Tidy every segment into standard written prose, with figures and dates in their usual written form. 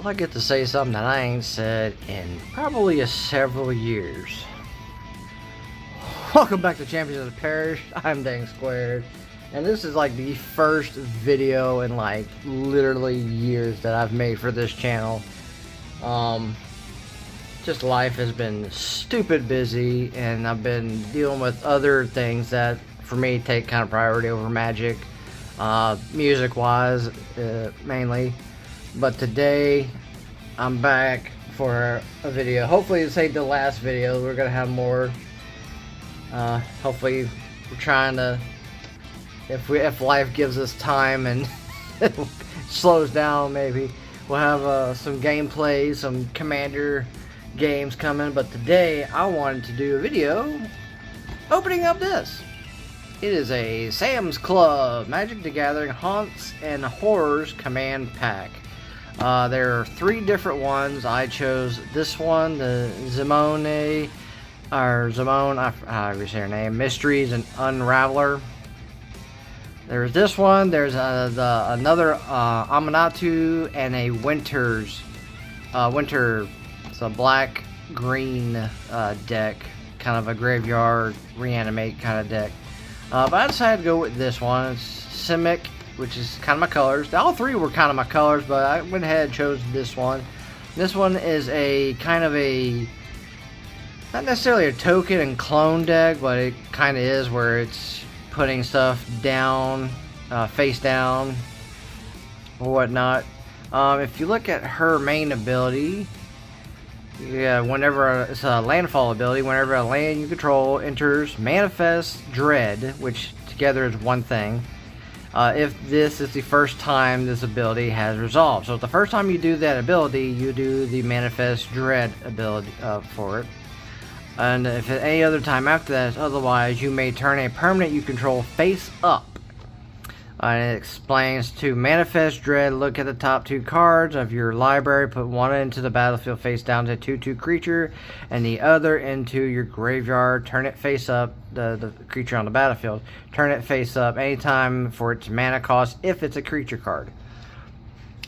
Well, I get to say something that I ain't said in probably several years. Welcome back to Champions of the Parish. I'm Dang Squared, and this is like the first video in like literally years that I've made for this channel. Just life has been stupid busy, and I've been dealing with other things that for me take kind of priority over Magic, music wise mainly. But today I'm back for a video. Hopefully this ain't the last video. We're gonna have more. Hopefully we're trying to, if life gives us time and slows down, maybe we'll have some gameplay, some Commander games coming. But today I wanted to do a video opening up this. It is a Sam's Club Magic the Gathering Haunts and Horrors Command Pack. There are 3 different ones. I chose this one, the Zimone, I say her name, Mysteries and Unraveler. There's this one. There's another Amanatu and a Winter. It's a black-green deck, kind of a graveyard reanimate kind of deck. But I decided to go with this one. It's Simic, which is kind of my colors. All 3 were kind of my colors, but I went ahead and chose this one. This one is a kind of a, not necessarily a token and clone deck, but it kind of is, where it's putting stuff down, face down, or whatnot. If you look at her main ability, yeah, whenever it's a landfall ability, whenever a land you control enters Manifest Dread, which together is one thing. If this is the first time this ability has resolved. So the first time you do that ability, you do the Manifest Dread ability for it. And if at any other time after that, otherwise, you may turn a permanent you control face up. And it explains to Manifest Dread, look at the top 2 cards of your library, put one into the battlefield face down to 2/2 creature, and the other into your graveyard, turn it face up, the creature on the battlefield. Turn it face up anytime for its mana cost if it's a creature card.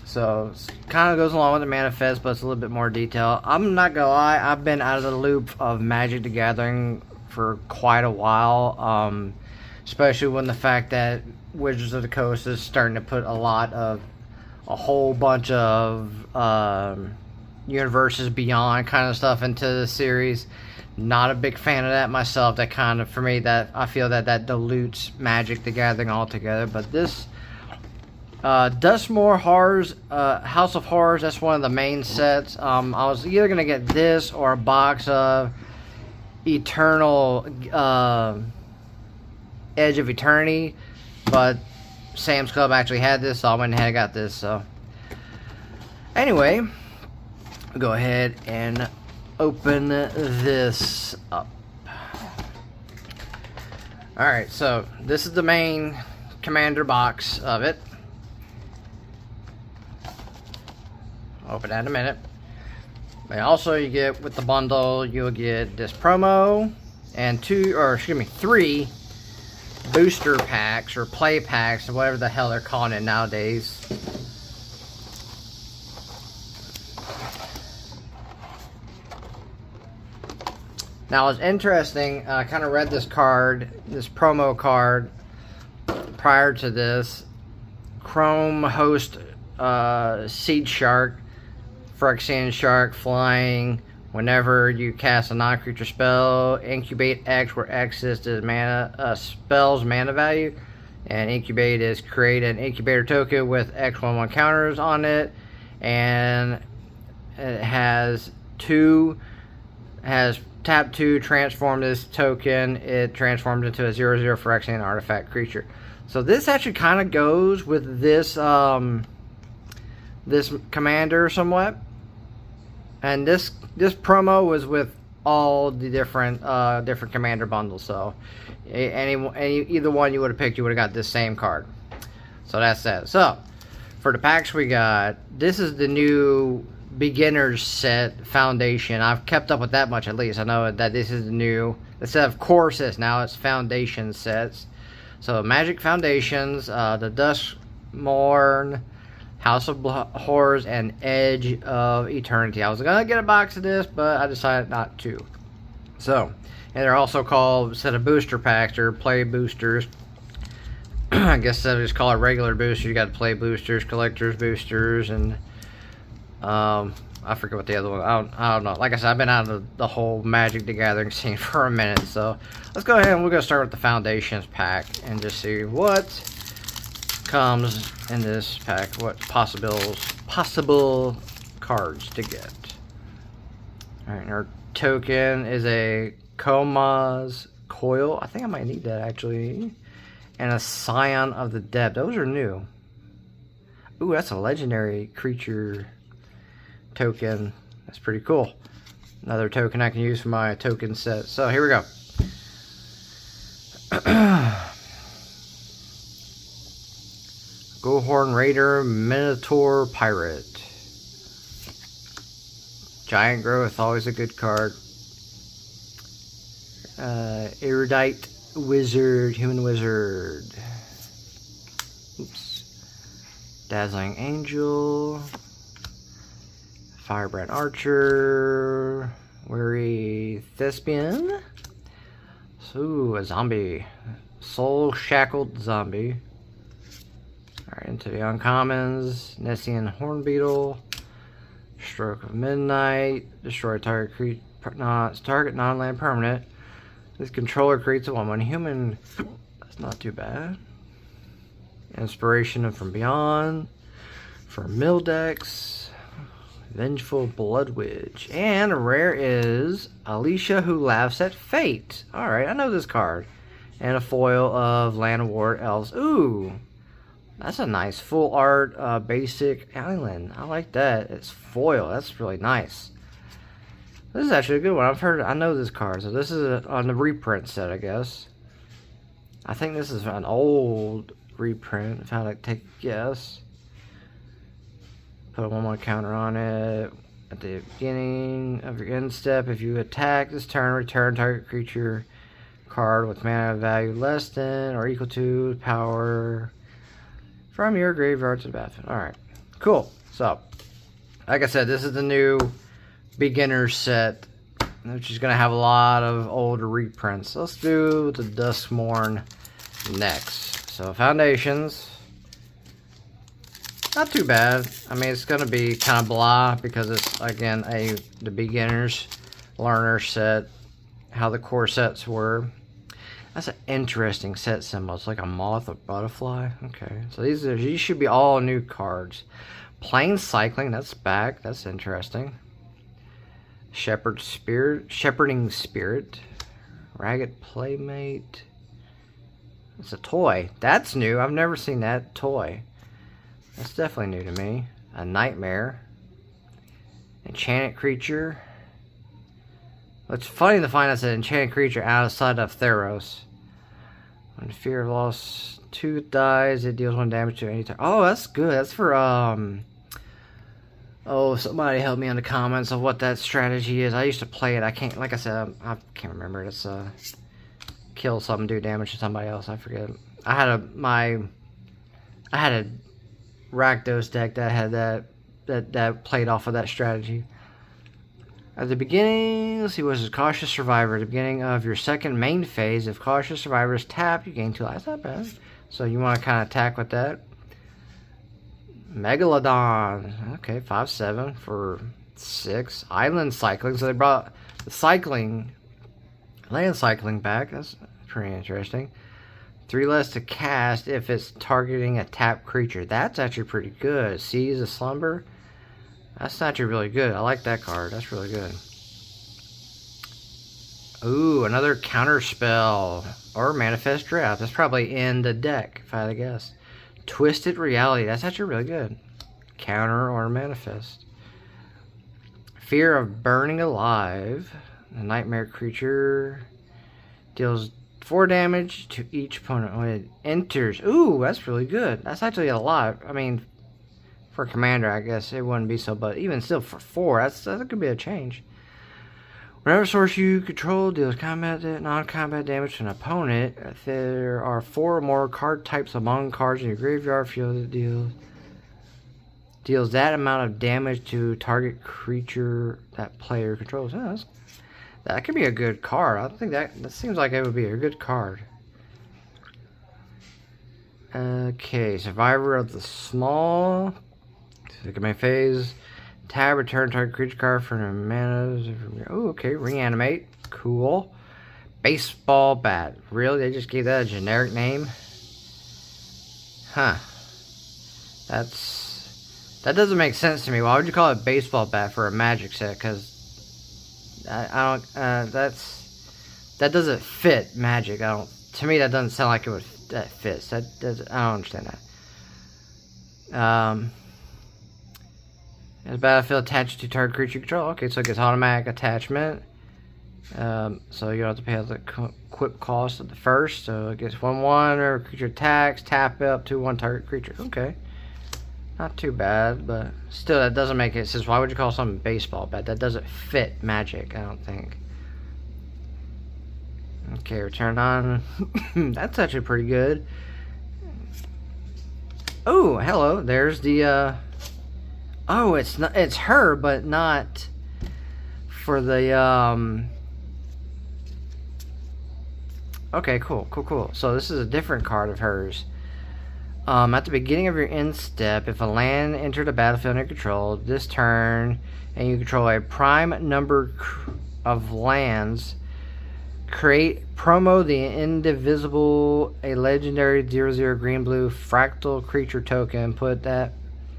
So, it kind of goes along with the Manifest, but it's a little bit more detail. I'm not gonna lie, I've been out of the loop of Magic the Gathering for quite a while, especially when the fact that Wizards of the Coast is starting to put a whole bunch of Universes Beyond kind of stuff into the series. Not a big fan of that myself. That kind of, for me, that I feel that dilutes Magic the Gathering altogether. But this Dustmore Horrors, House of Horrors, that's one of the main sets. I was either gonna get this or a box of Eternal Edge of Eternity, but Sam's Club actually had this, so I went ahead and got this. So anyway, we'll go ahead and open this up. Alright, so this is the main Commander box of it. Open that in a minute. And also, you get with the bundle, you'll get this promo and 3 booster packs or play packs or whatever the hell they're calling it nowadays. Now it's interesting, I kind of read this card, this promo card prior to this. Chrome Host Seed Shark, Phyrexian Shark, flying. Whenever you cast a non-creature spell, incubate X, where X is the mana spell's mana value, and incubate is create an incubator token with X/1/1 counters on it, and it has tap 2, transform this token. It transforms into a 0/0 Phyrexian artifact creature. So this actually kind of goes with this this commander somewhat. And this promo was with all the different commander bundles. So either one you would have picked, you would have got this same card. So that's that. So for the packs we got, this is the new beginners set foundation. I've kept up with that much at least. I know that this is the new, instead of core sets now, it's foundation sets. So Magic Foundations, the Duskmourn, House of Horrors, and Edge of Eternity. I was going to get a box of this, but I decided not to. So, and they're also called, instead of booster packs, they're play boosters. I guess they just call it regular boosters. You got play boosters, collectors boosters, and I forget what the other one. I don't know. Like I said, I've been out of the whole Magic the Gathering scene for a minute, so let's go ahead and we're gonna start with the Foundations pack and just see what comes in this pack. What possible cards to get. All right, our token is a Koma's Coil. I think I might need that actually. And a Scion of the Dead. Those are new. Ooh, that's a legendary creature token. That's pretty cool. Another token I can use for my token set. So here we go. Gohorn Raider, Minotaur Pirate. Giant Growth, always a good card. Erudite Wizard, Human Wizard. Oops. Dazzling Angel. Firebrand Archer. Weary Thespian. So, a zombie. Soul Shackled Zombie. Alright, into the uncommons. Nessian Hornbeetle. Stroke of Midnight. Destroy target non-land permanent. This controller creates a 1/1 human. That's not too bad. Inspiration from Beyond. For Mildex. Vengeful Blood Witch. And a rare is Alicia Who Laughs at Fate. Alright, I know this card. And a foil of Land Ward Elves. Ooh. That's a nice full art basic island. I like that. It's foil. That's really nice. This is actually a good one. I know this card. So this is on the reprint set, I guess. I think this is an old reprint. If I had to take a guess. Put a 1/1 counter on it. At the beginning of your end step, if you attack this turn, return target creature card with mana value less than or equal to power from your graveyard to the battlefield. Alright. Cool. So, like I said, this is the new beginner set, which is going to have a lot of old reprints. Let's do the Duskmourn next. So Foundations, not too bad. I mean, it's going to be kind of blah because it's again the beginners learner set, how the core sets were. That's an interesting set symbol. It's like a moth or butterfly. Okay, so these should be all new cards. Plain Cycling, that's back. That's interesting. Shepherding Spirit, Ragged Playmate. It's a toy. That's new. I've never seen that toy. That's definitely new to me. A Nightmare. Enchanted Creature. It's funny to find us an enchanted creature outside of Theros. When Fear of Loss 2 dies, it deals 1 damage to any target. Oh, that's good. That's for oh, somebody help me in the comments of what that strategy is. I used to play it. I can't, like I said, I can't remember it. It's kill something, do damage to somebody else. I forget. I had a Rakdos deck that had that played off of that strategy. At the beginning, let's see, what is it? Cautious Survivor. At the beginning of your second main phase, if Cautious Survivor is tapped, you gain 2 lives. That's not bad. So you want to kind of attack with that. Megalodon. Okay, 5/7 for 6. Island Cycling. So they brought the land cycling back. That's pretty interesting. 3 less to cast if it's targeting a tapped creature. That's actually pretty good. Seize a Slumber. That's actually really good. I like that card. That's really good. Ooh, another counter spell. Or Manifest Draft. That's probably in the deck, if I had to guess. Twisted Reality. That's actually really good. Counter or Manifest. Fear of Burning Alive. A Nightmare Creature. Deals 4 damage to each opponent when it enters. Ooh, that's really good. That's actually a lot. I mean, for Commander, I guess it wouldn't be so, but even still for 4, that could be a change. Whenever source you control deals non-combat damage to an opponent, if there are 4 or more card types among cards in your graveyard, feel the deal. Deals that amount of damage to target creature that player controls. Oh, that could be a good card. I think that seems like it would be a good card. Okay, Survivor of the Small. Second main phase. Tab, return target creature card for the mana. Oh, okay, Reanimate. Cool. Baseball Bat. Really? They just gave that a generic name? Huh. That doesn't make sense to me. Why would you call it baseball bat for a Magic set? Because I don't. That doesn't fit Magic. To me, that doesn't sound like it would. That fits. That doesn't. I don't understand that. As battlefield attached to target creature control. Okay, so it gets automatic attachment. So you don't have to pay the equip cost of the first. So it gets 1/1 or creature attacks. Tap up to 1 target creature. Okay. Not too bad, but still, that doesn't make it. Says, why would you call something baseball bat? That doesn't fit Magic, I don't think. Okay, return on. That's actually pretty good. Oh, hello. There's the. Oh, it's not. It's her, but not for the. Okay, cool. So this is a different card of hers. At the beginning of your end step, if a land entered a battlefield under control this turn, and you control a prime number of lands, create promo the indivisible, a legendary 0/0 green-blue fractal creature token.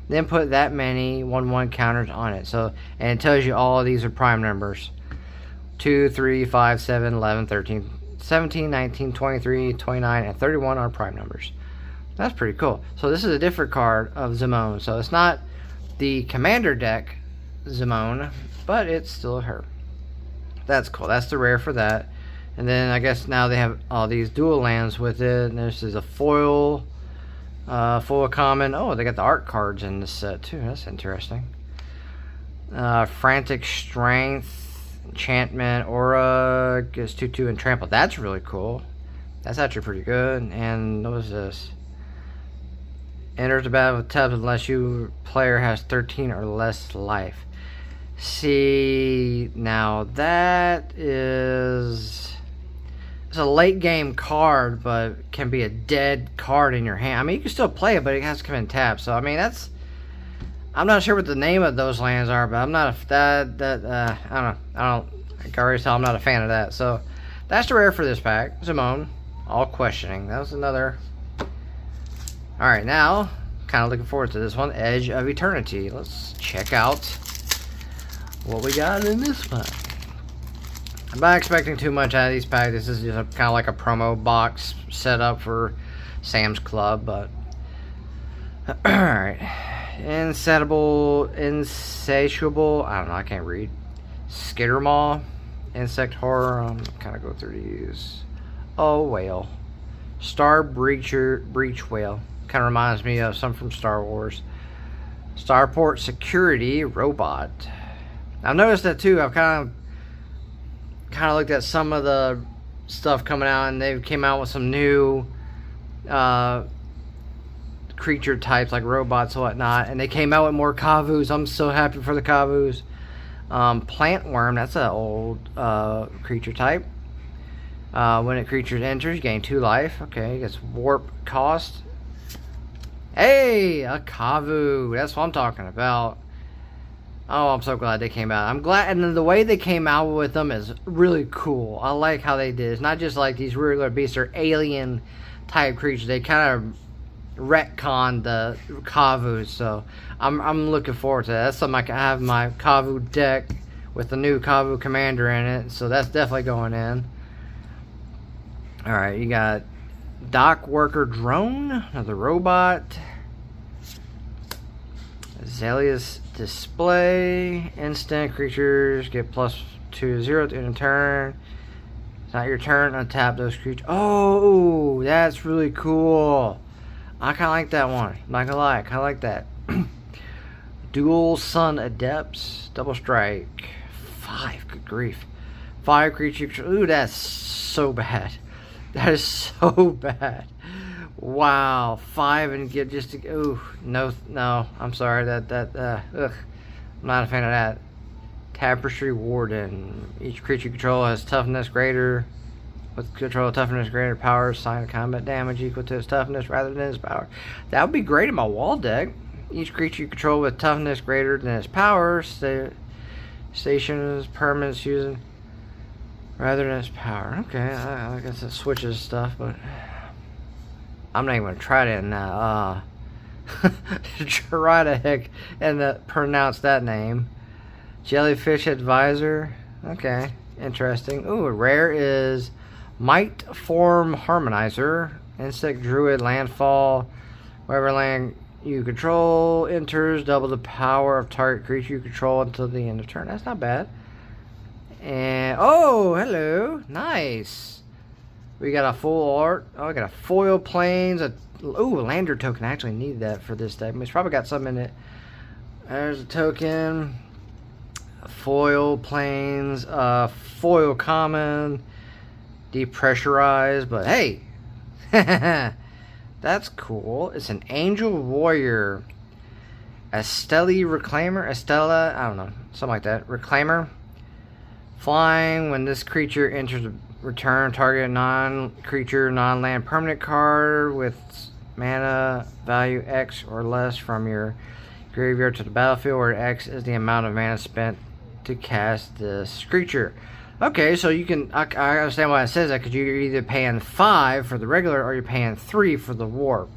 Then put that many 1/1 counters on it. So, and it tells you all of these are prime numbers: 2, 3, 5, 7, 11, 13, 17, 19, 23, 29, and 31 are prime numbers. That's pretty cool. So this is a different card of Zimone. So it's not the commander deck Zimone, but it's still her. That's cool. That's the rare for that. And then I guess now they have all these dual lands with it. And this is a foil common. Oh, they got the art cards in this set too. That's interesting. Frantic Strength, Enchantment, Aura, gets 2/2 and Trample. That's really cool. That's actually pretty good. And what is this? Enters the battle with tabs unless your player has 13 or less life. See, now that is... It's a late game card, but can be a dead card in your hand. I mean, you can still play it, but it has to come in tapped. So, I mean, that's... I'm not sure what the name of those lands are, but I'm not a... I can already tell I'm not a fan of that. So, that's the rare for this pack. Zimone. All questioning. That was another... Alright, now, kind of looking forward to this one. Edge of Eternity. Let's check out what we got in this pack. I'm not expecting too much out of these packs. This is just kind of like a promo box set up for Sam's Club, but... Alright. Insatiable, I don't know, I can't read. Skittermaw. Insect Horror. I'm kind of go through these. Oh, Whale. Star Breach Whale. Kind of reminds me of some from Star Wars. Starport Security Robot. I've noticed that too. I've kind of looked at some of the stuff coming out, and they came out with some new creature types like robots and whatnot, and they came out with more Kavus. I'm so happy for the Kavus. Plant Worm, that's an old creature type. When a creature enters, you gain 2 life. Okay, gets warp cost. Hey, a Kavu. That's what I'm talking about. Oh, I'm so glad they came out. I'm glad, and the way they came out with them is really cool. I like how they did. It's not just like these regular beasts, they're alien type creatures. They kind of retconned the Kavus, so I'm looking forward to that. That's something I can have my Kavu deck with the new Kavu commander in it, so that's definitely going in. Alright, you got Dock Worker Drone, another robot. Azalea's Display. Instant creatures get +2/0 in a turn. It's not your turn, untap those creatures. Oh, that's really cool. I kind of like that one. I'm not gonna lie, I kind of like that. Dual Sun Adepts. Double Strike. 5, good grief. 5 creatures. Ooh, that's so bad. That is so bad. Wow, 5 and get just to, ooh, no, I'm sorry, ugh, I'm not a fan of that. Tapestry Warden. Each creature you control has toughness greater, with control of toughness greater power, sign of combat damage equal to its toughness rather than its power. That would be great in my wall deck. Each creature you control with toughness greater than its power, stations, permanents using rather than its power. Okay, I guess it switches stuff, but I'm not even gonna try to try to heck and pronounce that name. Jellyfish Advisor. Okay, interesting. Ooh, rare is Might Form Harmonizer. Insect Druid Landfall. Wherever land you control enters, double the power of target creature you control until the end of turn. That's not bad. And oh, hello, nice. We got a full art. Oh, I got a foil planes. Ooh, a lander token. I actually need that for this deck. It's probably got something in it. There's a token. Foil planes. Foil common. Depressurized. But hey, that's cool. It's an Angel Warrior. Estelle Reclaimer. Estella. I don't know. Something like that. Reclaimer. Flying. When this creature enters a return target non-creature, non-land permanent card with mana value X or less from your graveyard to the battlefield, where X is the amount of mana spent to cast this creature. Okay, so you can, I understand why it says that, because you're either paying 5 for the regular or you're paying 3 for the warp.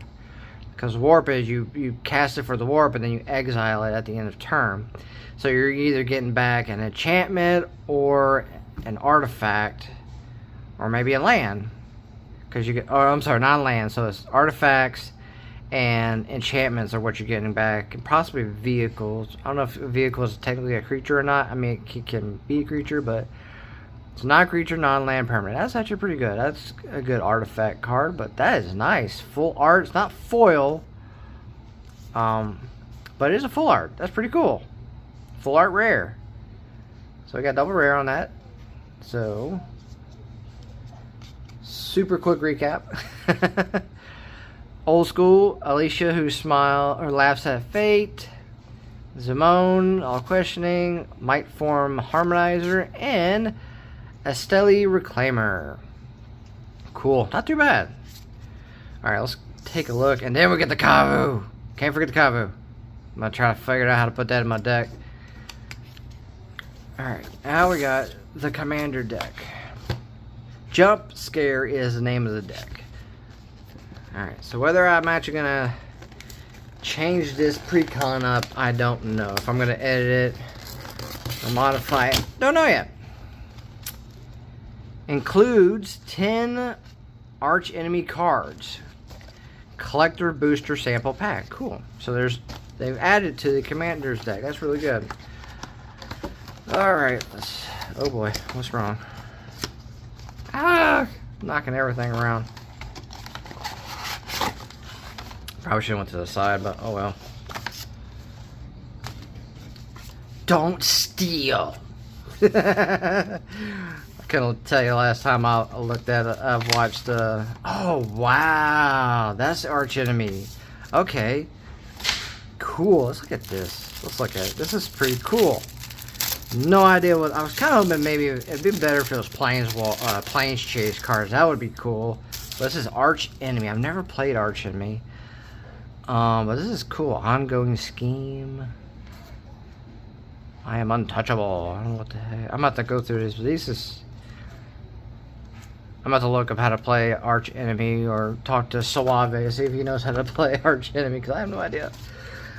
Because warp is you cast it for the warp and then you exile it at the end of turn. So you're either getting back an enchantment or an artifact, or maybe a land, because you get, oh, I'm sorry, not land, so it's artifacts and enchantments are what you're getting back, and possibly vehicles. I don't know if a vehicle is technically a creature or not. I mean, it can be a creature, but it's not a creature, non-land permanent. That's actually pretty good. That's a good artifact card, but that is nice. Full art. It's not foil, but it is a full art. That's pretty cool. Full art rare. So we got double rare on that. So super quick recap. Old school, Alicia, who smile or laughs at fate. Zimone, all questioning. Might Form Harmonizer, and Estelle Reclaimer. Cool, not too bad. All right, let's take a look, and then we get the Kavu. Can't forget the Kavu. I'm gonna try to figure out how to put that in my deck. All right, now we got the Commander deck. Jump Scare is the name of the deck. Alright, so whether I'm actually going to change this pre-con up, I don't know. If I'm going to edit it or modify it, don't know yet. Includes 10 Archenemy cards. Collector Booster Sample Pack. Cool. So they've added to the Commander's deck. That's really good. Alright, oh boy, what's wrong? Ah, knocking everything around. Probably should have went to the side, but oh well. Don't steal. I couldn't tell you last time I looked at it. I've watched. Oh wow, that's Archenemy. Okay, cool. Let's look at this. Let's look at it. This is pretty cool. No idea what I was kind of hoping. Maybe it'd be better if it was planes chase cards. That would be cool. But this is Archenemy. I've never played Archenemy. But this is cool. Ongoing scheme. I am untouchable. I don't know what the heck. I'm about to go through this. I'm about to look up how to play Archenemy, or talk to Suave, see if he knows how to play Archenemy, because I have no idea.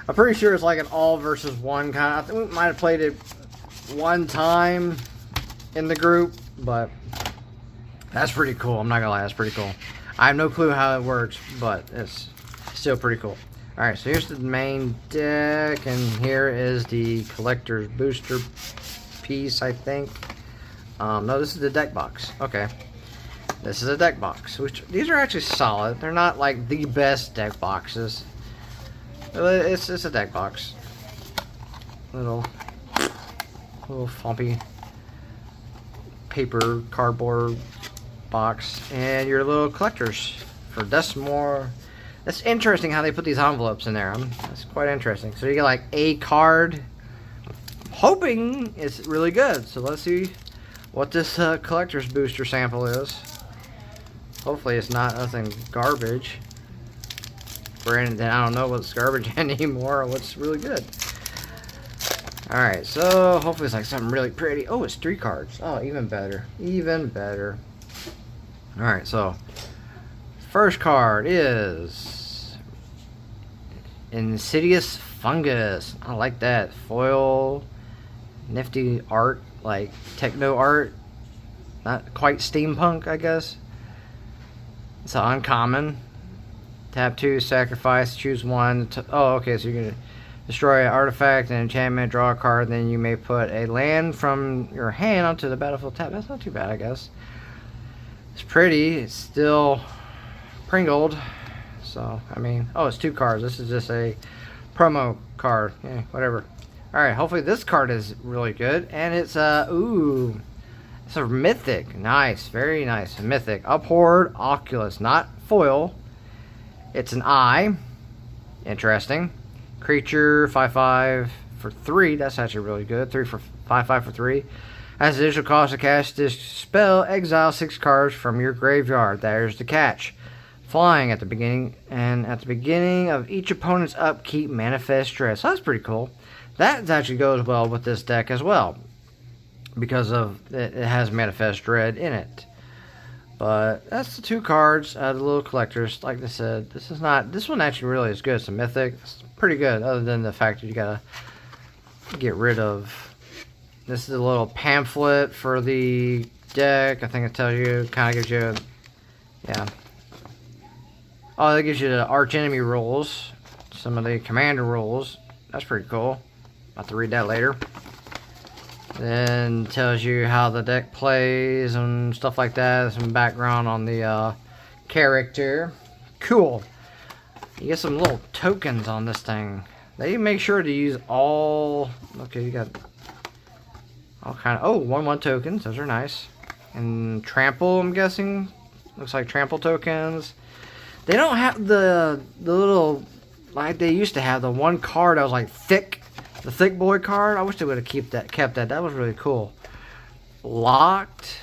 I'm pretty sure it's like an all versus one kind of. I think we might have played it one time in the group, but that's pretty cool. I'm not gonna lie, that's pretty cool. I have no clue how it works, but it's still pretty cool. Alright, so here's the main deck, and here is the collector's booster piece, I think. No, this is the deck box. Okay. This is a deck box, which these are actually solid. They're not like the best deck boxes. It's a deck box. Little floppy paper cardboard box, and your little collector's for Desmore. That's interesting how they put these envelopes in there. That's quite interesting. So you get like a card. Hoping it's really good. So let's see what this collector's booster sample is. Hopefully it's not nothing garbage. Granted, I don't know what's garbage anymore or what's really good. Alright, so hopefully it's like something really pretty. Oh, it's 3 cards. Oh, even better. Even better. Alright, so first card is Insidious Fungus. I like that. Foil, nifty art, like techno art. Not quite steampunk, I guess. It's an uncommon. Tap 2, sacrifice, choose 1. Oh, okay, so you're going to destroy an artifact and enchantment, draw a card, then you may put a land from your hand onto the battlefield tab. That's not too bad, I guess. It's pretty. It's still Pringled. So, I mean, oh, it's 2 cards. This is just a promo card. Yeah, whatever. Alright, hopefully this card is really good. And it's, ooh, it's a mythic. Nice, very nice. Mythic. Upward Oculus, not foil. It's an eye. Interesting. Creature, 5/5 for 3. That's actually really good. 5/5 for 3. As the initial cost to cast this spell, exile 6 cards from your graveyard. There's the catch. Flying at the beginning, and at the beginning of each opponent's upkeep, manifest dread. So that's pretty cool. That actually goes well with this deck as well, because of it has manifest dread in it. But that's the 2 cards out of the little collectors. Like I said, this one actually really is good. It's a mythic. It's pretty good, other than the fact that you gotta get rid of. This is a little pamphlet for the deck. I think it tells you, kind of gives you, yeah. Oh, that gives you the Archenemy rules, some of the commander rules. That's pretty cool. I'll have to read that later. Then tells you how the deck plays and stuff like that. Some background on the character. Cool. You get some little tokens on this thing. They make sure to use all. Okay, you got all kind of. Oh, 1/1 tokens. Those are nice. And trample, I'm guessing. Looks like trample tokens. They don't have the little, like they used to have, the one card that was like thick. The thick boy card. I wish they would have kept that. That was really cool. Locked.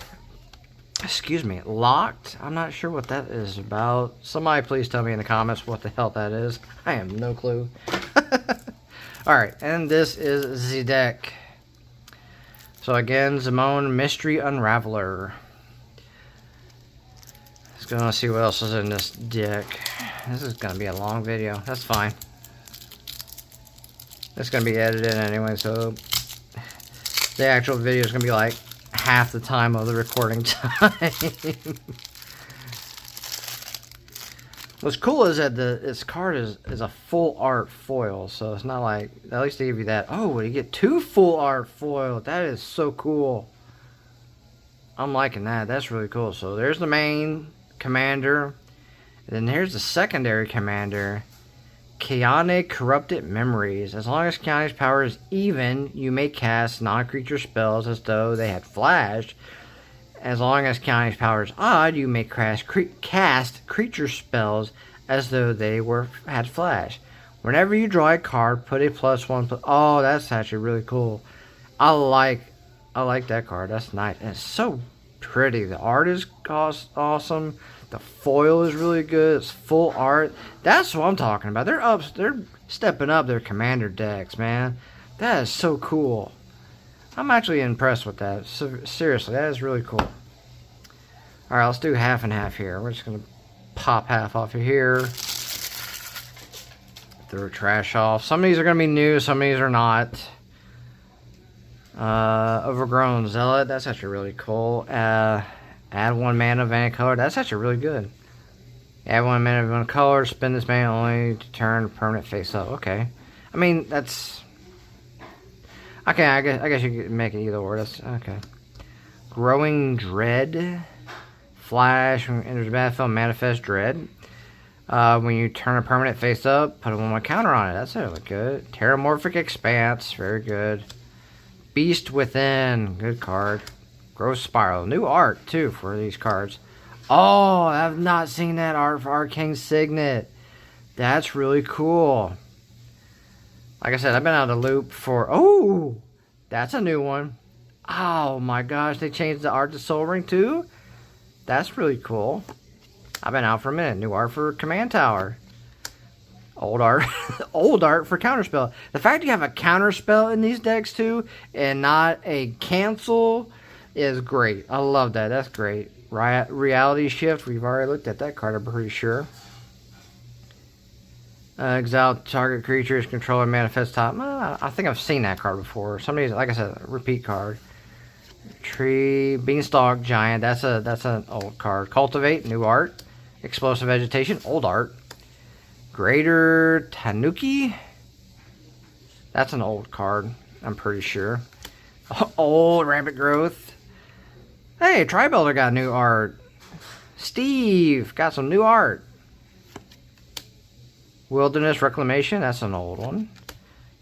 Excuse me. Locked. I'm not sure what that is about. Somebody please tell me in the comments what the hell that is. I have no clue. Alright. And this is the deck. So again, Zimone Mystery Unraveler. Let's go and see what else is in this deck. This is going to be a long video. That's fine. It's going to be edited anyway, so the actual video is going to be like half the time of the recording time. What's cool is that this card is a full art foil, so it's not like, at least they give you that. Oh, you get 2 full art foil. That is so cool. I'm liking that. That's really cool. So there's the main commander, and then here's the secondary commander. Chaotic Corrupted Memories. As long as Chaotic's power is even, you may cast non-creature spells as though they had flashed. As long as Chaotic's power is odd, you may cast creature spells as though they had flash. Whenever you draw a card, put a +1. Oh, that's actually really cool. I like that card. That's nice. And it's so pretty. The art is awesome. The foil is really good. It's full art. That's what I'm talking about. They're stepping up their commander decks, man. That is so cool. I'm actually impressed with that. So, seriously, that is really cool. Alright, let's do half and half here. We're just going to pop half off of here. Throw trash off. Some of these are going to be new. Some of these are not. Overgrown Zealot. That's actually really cool. Add 1 mana of any color. That's actually really good. Add 1 mana of one color. Spend this mana only to turn permanent face up. Okay. I mean, that's... Okay, I guess you could make it either or. That's okay. Growing Dread. Flash. When it enters the battlefield, manifest dread. When you turn a permanent face up, put a 1/1 counter on it. That's really good. Terramorphic Expanse. Very good. Beast Within. Good card. Growth Spiral. New art, too, for these cards. Oh, I've not seen that art for Arcane Signet. That's really cool. Like I said, I've been out of the loop for... Oh, that's a new one. Oh my gosh, they changed the art to Soul Ring too? That's really cool. I've been out for a minute. New art for Command Tower. Old art. Old art for Counterspell. The fact you have a Counterspell in these decks too, and not a cancel, is great. I love that. That's great. Reality Shift. We've already looked at that card, I'm pretty sure. Exile target creatures, controller manifest top. I think I've seen that card before. Somebody's, like I said, a repeat card. Tree, Beanstalk Giant. That's an old card. Cultivate, new art. Explosive Vegetation, old art. Greater Tanuki. That's an old card, I'm pretty sure. Old Rampant Growth. Hey, Tri-Builder got new art. Steve got some new art. Wilderness Reclamation, that's an old one.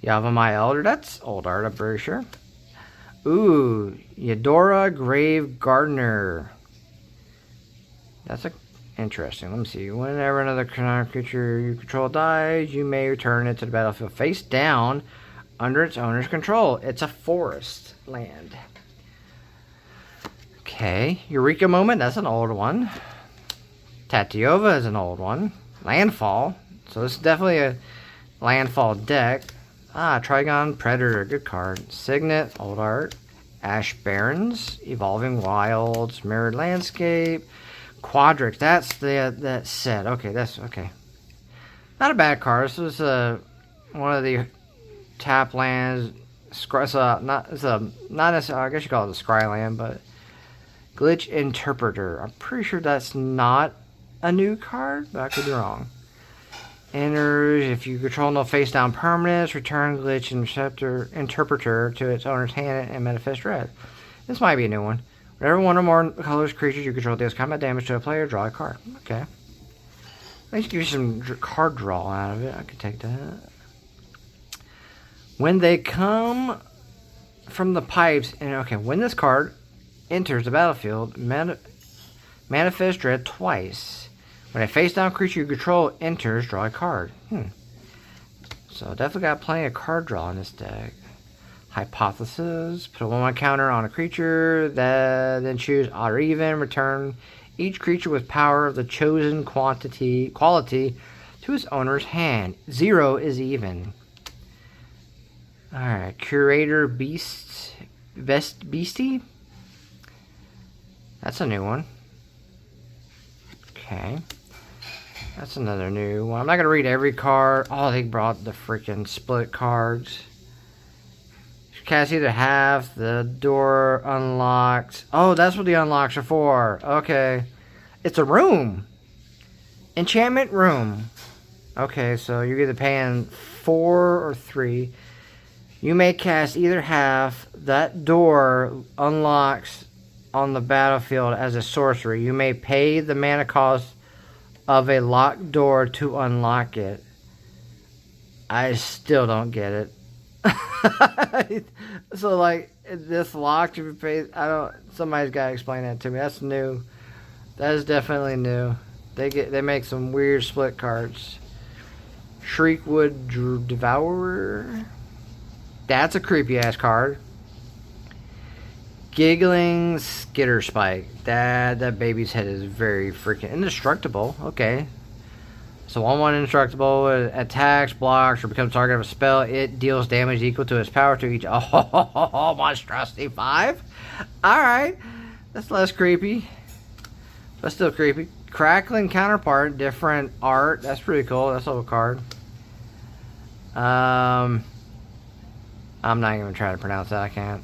Yavimaya Elder, that's old art, I'm pretty sure. Ooh, Eudora Grave Gardener. That's interesting. Let me see. Whenever another creature you control dies, you may return it to the battlefield face down under its owner's control. It's a forest land. Okay, Eureka Moment, that's an old one. Tatiova is an old one. Landfall, so this is definitely a landfall deck. Trigon Predator, good card. Signet, old art. Ash Barrens, Evolving Wilds, Mirrored Landscape. Quadrix, that's that set. Okay, that's okay. Not a bad card. This was one of the tap lands. Not necessarily, I guess you call it a scry land, but Glitch Interpreter. I'm pretty sure that's not a new card, but I could be wrong. Enters, if you control no face down permanents, return Glitch Interpreter to its owner's hand and manifest red. This might be a new one. Whenever one or more colors creatures you control deals combat damage to a player, draw a card. Okay. Let's give you some card draw out of it. I could take that. When they come from the pipes, and okay, when this card enters the battlefield, manifest dread twice. When a face-down creature you control enters, draw a card. So definitely got plenty of card draw in this deck. Hypothesis. Put a 1/1 counter on a creature, then choose odd or even. Return each creature with power of the chosen quality to its owner's hand. 0 is even. Alright, Curator Beastie. That's a new one. Okay. That's another new one. I'm not going to read every card. Oh, they brought the freaking split cards. Cast either half, the door unlocks. Oh, that's what the unlocks are for. Okay. It's a room. Enchantment room. Okay, so you're either paying 4 or 3. You may cast either half. That door unlocks on the battlefield as a sorcery. You may pay the mana cost of a locked door to unlock it. I still don't get it. So like this locked, you pay. Somebody's got to explain that to me. That's new. That is definitely new. They make some weird split cards. Shriekwood Devourer. That's a creepy ass card. Giggling Skitter Spike. That baby's head is very freaking indestructible. Okay. So 1/1 indestructible, attacks, blocks, or becomes target of a spell. It deals damage equal to its power to each. Oh, monstrosity 5. Alright. That's less creepy. But still creepy. Crackling Counterpart, different art. That's pretty cool. That's a little card. I'm not even trying to pronounce that. I can't.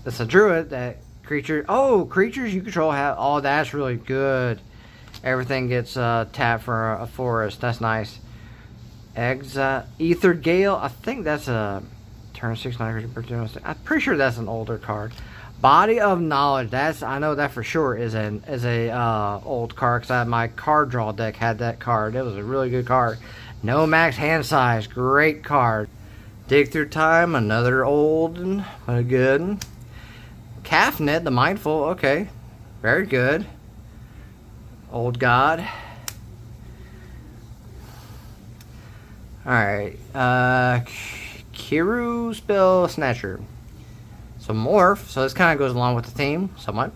It's a druid. That creature. Oh, creatures you control have. Oh, that's really good. Everything gets tapped for a forest. That's nice. Ether Gale. I think that's a turn 6 9 creature. I'm pretty sure that's an older card. Body of Knowledge. I know that for sure is a old card because my card draw deck had that card. It was a really good card. No max hand size. Great card. Dig Through Time. Another old one. A good one. Calfnet, the Mindful. Okay. Very good. Old God. Alright. Kiru Spell Snatcher. So morph. So this kind of goes along with the theme somewhat.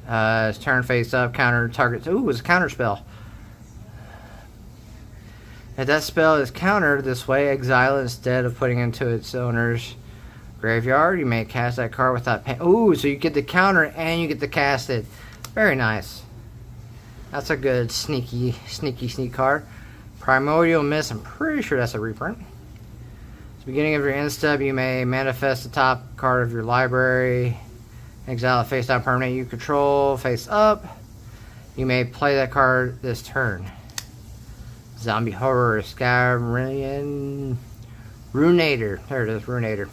It's turn face up, counter target. Ooh, it's a counter spell. If that spell is countered this way, exile it instead of putting into its owner's graveyard. You may cast that card without paying. Ooh, so you get the counter and you get to cast it. Very nice. That's a good sneak card. Primordial Mist. I'm pretty sure that's a reprint. At the beginning of your end step, you may manifest the top card of your library. Exile a face down permanent you control. Face up. You may play that card this turn. Zombie Horror. Skyrian. Runator. There it is. Runator.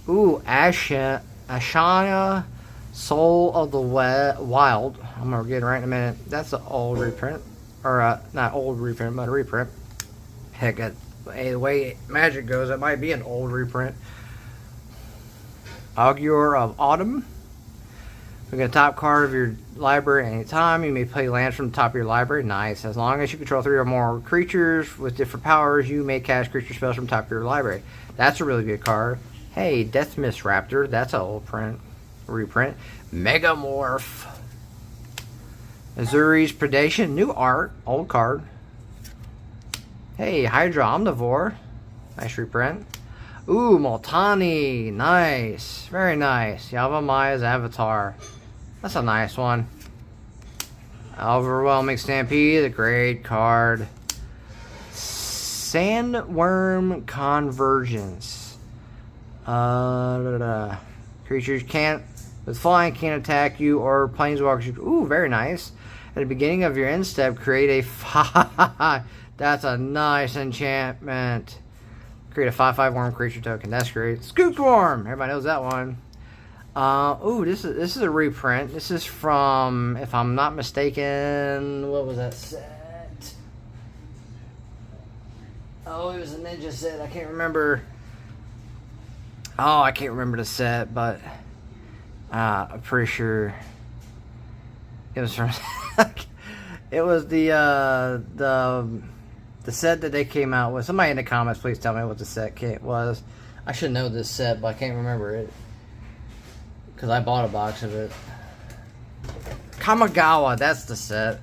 Ooh, Ashana, Soul of the Wild. I'm gonna get it right in a minute. That's an old reprint, or not old reprint, but a reprint. Heck, the way Magic goes, it might be an old reprint. Augur of Autumn. We get a top card of your library anytime. You may play lands from the top of your library. Nice. As long as you control 3 or more creatures with different powers, you may cast creature spells from the top of your library. That's a really good card. Hey, Death Mist Raptor. That's an old reprint. Megamorph. Azuri's Predation. New art. Old card. Hey, Hydra Omnivore. Nice reprint. Ooh, Multani. Nice. Very nice. Yavamaya's Avatar. That's a nice one. Overwhelming Stampede. A great card. Sandworm Convergence. Creatures with flying can't attack you or planeswalkers. Ooh, very nice. At the beginning of your end step, create a 5. That's a nice enchantment. Create a 5/5 worm creature token. That's great. Scooped Worm. Everybody knows that one. Ooh, this is a reprint. This is from, if I'm not mistaken, what was that set? Oh, it was a ninja set. I can't remember. Oh, I can't remember the set, but I'm pretty sure it was from. It was the set that they came out with. Somebody in the comments, please tell me what the set was. I should know this set, but I can't remember it because I bought a box of it. Kamigawa, that's the set.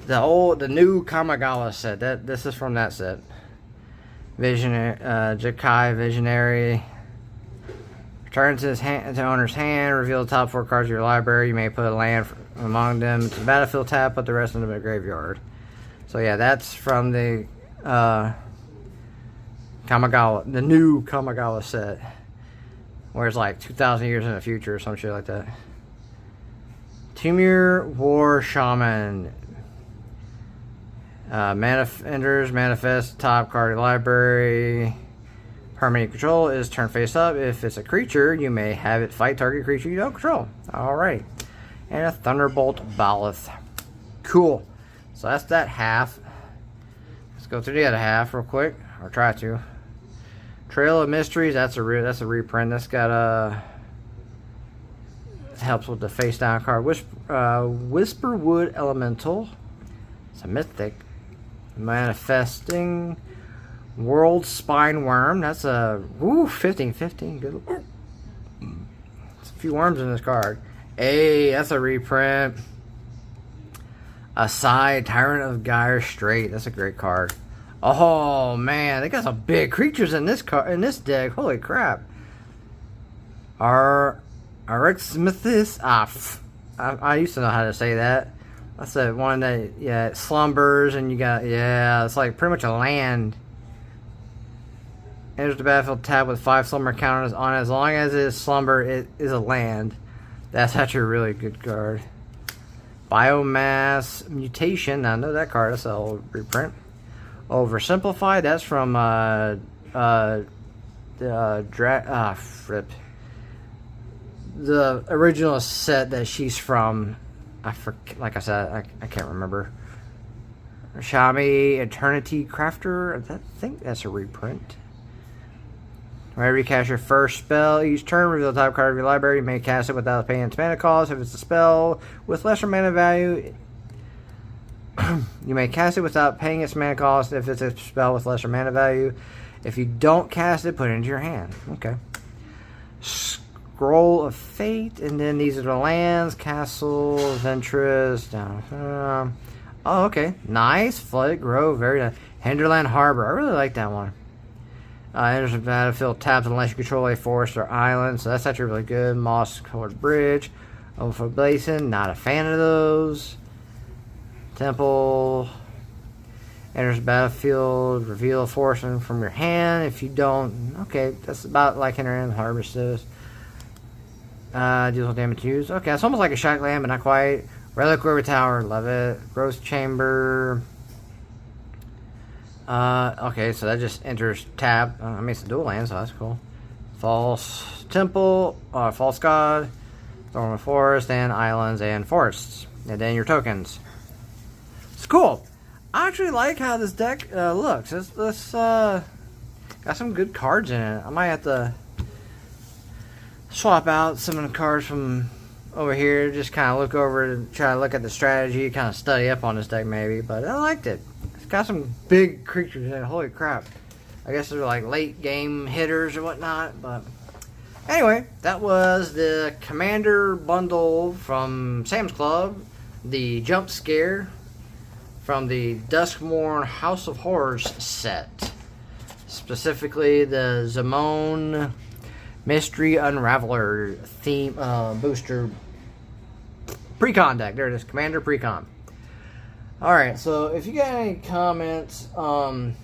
The new Kamigawa set. This is from that set. Visionary, Jakai Visionary. Return to the owner's hand. Reveal the top 4 cards of your library. You may put a land among them to the battlefield tab. Put the rest of them in the graveyard. So yeah, that's from the Kamigawa, the new Kamigawa set, where it's like 2,000 years in the future or some shit like that. Timur War Shaman. Manifest top card of your library. Permanent control is turn face up. If it's a creature, you may have it fight target creature you don't control. Alright. And a Thunderbolt Baloth. Cool. So that's that half. Let's go through the other half real quick. Or try to. Trail of Mysteries. That's a reprint. That's got helps with the face down card. Whisperwood Elemental. It's a mythic. Manifesting. World Spine Worm. That's a 15/15. Good. There's a few worms in this card. Hey, that's a reprint. Aside, Tyrant of Gyre Strait. That's a great card. Oh man, they got some big creatures in this deck. Holy crap. Archenemy. I used to know how to say that. That's the one that it slumbers and you got it's like pretty much a land. Enters the battlefield tab with 5 slumber counters on it. As long as it is slumber, it is a land. That's actually a really good card. Biomass Mutation. Now I know that card. That's an old reprint. Oversimplified. That's from the original set that she's from. Like I said, I can't remember. Shami Eternity Crafter. I think that's a reprint. Whenever you cast your first spell each turn, reveal the top card of your library. You may cast it without paying its mana cost. If it's a spell with lesser mana value, you may cast it without paying its mana cost if it's a spell with lesser mana value. If you don't cast it, put it into your hand. Okay. Scroll of Fate, and then these are the lands, Castle, Ventress, down. Oh, okay. Nice. Flooded Grove, very nice. Hinterland Harbor, I really like that one. Enters the battlefield, taps unless you control a forest or island, so that's actually really good. Moss Covered Bridge, Overflow Basin, not a fan of those. Temple, enters the battlefield, reveal a forest from your hand. If you don't, okay, that's about like Hinterland Harbor does. Deals damage used. Okay, it's almost like a Shock Land, but not quite. Relic River Tower, love it. Growth Chamber. Okay, so that just enters tab. I mean, it's a dual land, so that's cool. False Temple, False God, Thorn Forest, and Islands and Forests. And then your tokens. It's cool. I actually like how this deck looks. This got some good cards in it. I might have to swap out some of the cards from over here. Just kind of look over and try to look at the strategy, kind of study up on this deck maybe. But I liked it. It's got some big creatures in it. Holy crap. I guess they're like late game hitters or whatnot. But anyway, that was the Commander bundle from Sam's Club. The Jump Scare from the Duskmourn House of Horrors set. Specifically the Zimone Mystery Unraveler theme booster Precon deck. There it is, Commander Precon. Alright, so if you got any comments on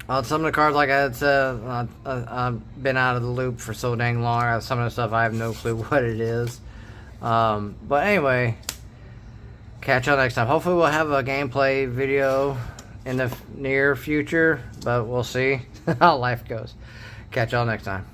some of the cards, like I had said, I've been out of the loop for so dang long. Some of the stuff I have no clue what it is. But anyway, catch y'all next time. Hopefully we'll have a gameplay video in the near future, but we'll see how life goes. Catch y'all next time.